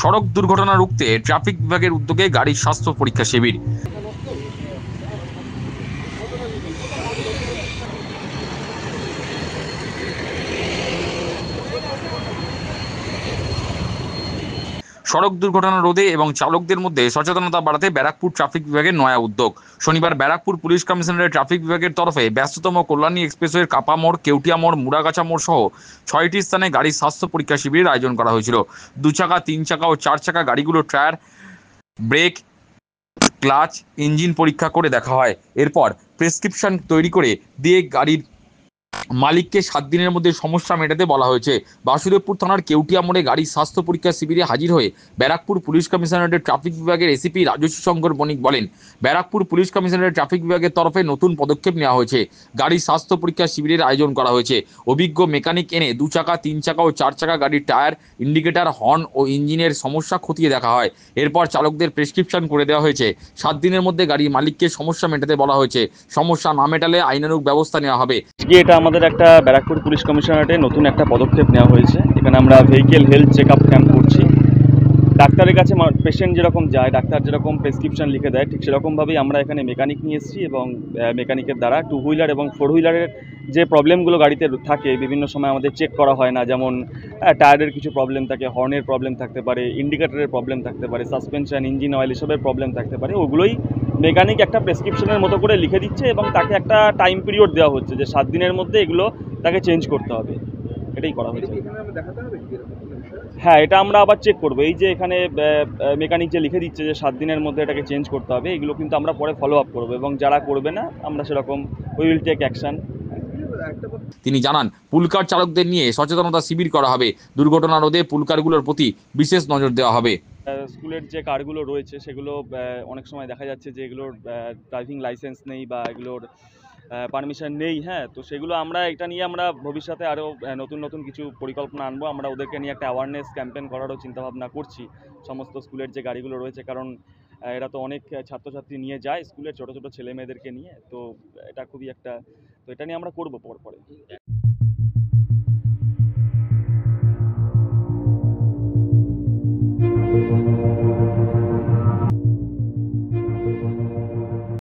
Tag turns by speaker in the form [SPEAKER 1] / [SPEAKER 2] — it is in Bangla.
[SPEAKER 1] সড়ক দুর্ঘটনা রুখতে ট্রাফিক বিভাগের উদ্যোগে গাড়ির স্বাস্থ্য পরীক্ষা শিবির। সড়ক দুর্ঘটনা রোধে এবং চালকদের মধ্যে সচেতনতা বাড়াতে ব্যারাকপুর ট্রাফিক বিভাগের নয়া উদ্যোগ। শনিবার ব্যারাকপুর পুলিশ কমিশনারের ট্রাফিক বিভাগের তরফে ব্যস্ততম কল্যাণী এক্সপ্রেসওয়ের কাপা মোড়, কেউটিয়া মোড়, মুড়াগাছা মোড় সহ 6টি স্থানে গাড়ির স্বাস্থ্য পরীক্ষা শিবিরের আয়োজন করা হয়েছিল। 2 চাকা, 3 চাকা ও 4 চাকা গাড়িগুলোর টায়ার, ব্রেক, ক্লাচ, ইঞ্জিন পরীক্ষা করে দেখা হয়। এরপর প্রেসক্রিপশন তৈরি করে দিয়ে গাড়ির মালিককে 7 দিনের মধ্যে সমস্যা মেটাতে বলা হয়েছে। বাসুদেবপুর থানার কেউটিয়া মোড়ে গাড়ির স্বাস্থ্য পরীক্ষা শিবিরে হাজির হয়ে ব্যারাকপুর পুলিশ কমিশনারেটের ট্রাফিক বিভাগের এসিপি রাজস্বী শঙ্কর বণিক বলেন, ব্যারাকপুর পুলিশ কমিশনারের ট্রাফিক বিভাগের তরফে নতুন পদক্ষেপ নেওয়া হয়েছে। গাড়ির স্বাস্থ্য পরীক্ষা শিবিরের আয়োজন করা হয়েছে। অভিজ্ঞ মেকানিক এনে 2 চাকা, 3 চাকা ও 4 চাকা গাড়ির টায়ার, ইন্ডিকেটর, হর্ন ও ইঞ্জিনের সমস্যা খতিয়ে দেখা হয়। এরপর চালকদের প্রেসক্রিপশন করে দেওয়া হয়েছে। 7 দিনের মধ্যে গাড়ির মালিককে সমস্যা মেটাতে বলা হয়েছে। সমস্যা না মেটালে আইনানুগ ব্যবস্থা নেওয়া হবে।
[SPEAKER 2] আজকে এটা আমাদের একটা ব্যারাকপুর পুলিশ কমিশনারেটে নতুন একটা পদক্ষেপ নেওয়া হয়েছে। এখানে আমরা vehicle health check up camp করছি। ডাক্তারের কাছে পেশেন্ট যেরকম যায়, ডাক্তার যেরকম প্রেসক্রিপশন লিখে দেয়, ঠিক সেরকমভাবেই আমরা এখানে মেকানিক নিয়ে এসেছি এবং মেকানিকের দ্বারা 2 হুইলার এবং 4 হুইলারের যে প্রবলেমগুলো গাড়িতে থাকে বিভিন্ন সময় আমাদের চেক করা হয় না, যেমন টায়ারের কিছু প্রবলেম থাকে, হর্নের প্রবলেম থাকতে পারে, ইন্ডিকেটরের প্রবলেম থাকতে পারে, সাসপেনশন, ইঞ্জিন অয়েল এসবের প্রবলেম থাকতে পারে। ওগুলোই মেকানিক একটা প্রেসক্রিপশনের মতো করে লিখে দিচ্ছে এবং তাকে একটা টাইম পিরিয়ড দেওয়া হচ্ছে যে 7 দিনের মধ্যে এগুলো তাকে চেঞ্জ করতে হবে। এটাই করা হয়েছে। হ্যাঁ, এটা আমরা আবার চেক করবো। এই যে এখানে মেকানিক যে লিখে দিচ্ছে যে 7 দিনের মধ্যে এটাকে চেঞ্জ করতে হবে, এগুলো কিন্তু আমরা পরে ফলো আপ করবো এবং যারা করবে না আমরা সেরকম উই উইল টেক অ্যাকশন।
[SPEAKER 1] তিনি জানান, পুলকার চালকদের নিয়ে সচেতনতা শিবির করা হবে। দুর্ঘটনা রোধে পুলকারগুলোর প্রতি বিশেষ নজর দেওয়া হবে।
[SPEAKER 2] স্কুলের যে কারগুলো রয়েছে সেগুলো অনেক সময় দেখা যাচ্ছে যে এগুলোর ড্রাইভিং লাইসেন্স নেই বা এগুলোর পারমিশন নেই। হ্যাঁ, তো সেগুলো আমরা এটা নিয়ে আমরা ভবিষ্যতে আরও নতুন নতুন কিছু পরিকল্পনা আনবো। আমরা ওদেরকে নিয়ে একটা অ্যাওয়ারনেস ক্যাম্পেইন করারও চিন্তাভাবনা করছি সমস্ত স্কুলের যে গাড়িগুলো রয়েছে, কারণ এরা তো অনেক ছাত্রছাত্রী নিয়ে যায় স্কুলের ছোটো ছোটো ছেলে মেয়েদেরকে নিয়ে। তো এটা খুবই একটা, তো এটা নিয়ে আমরা করবো পরে।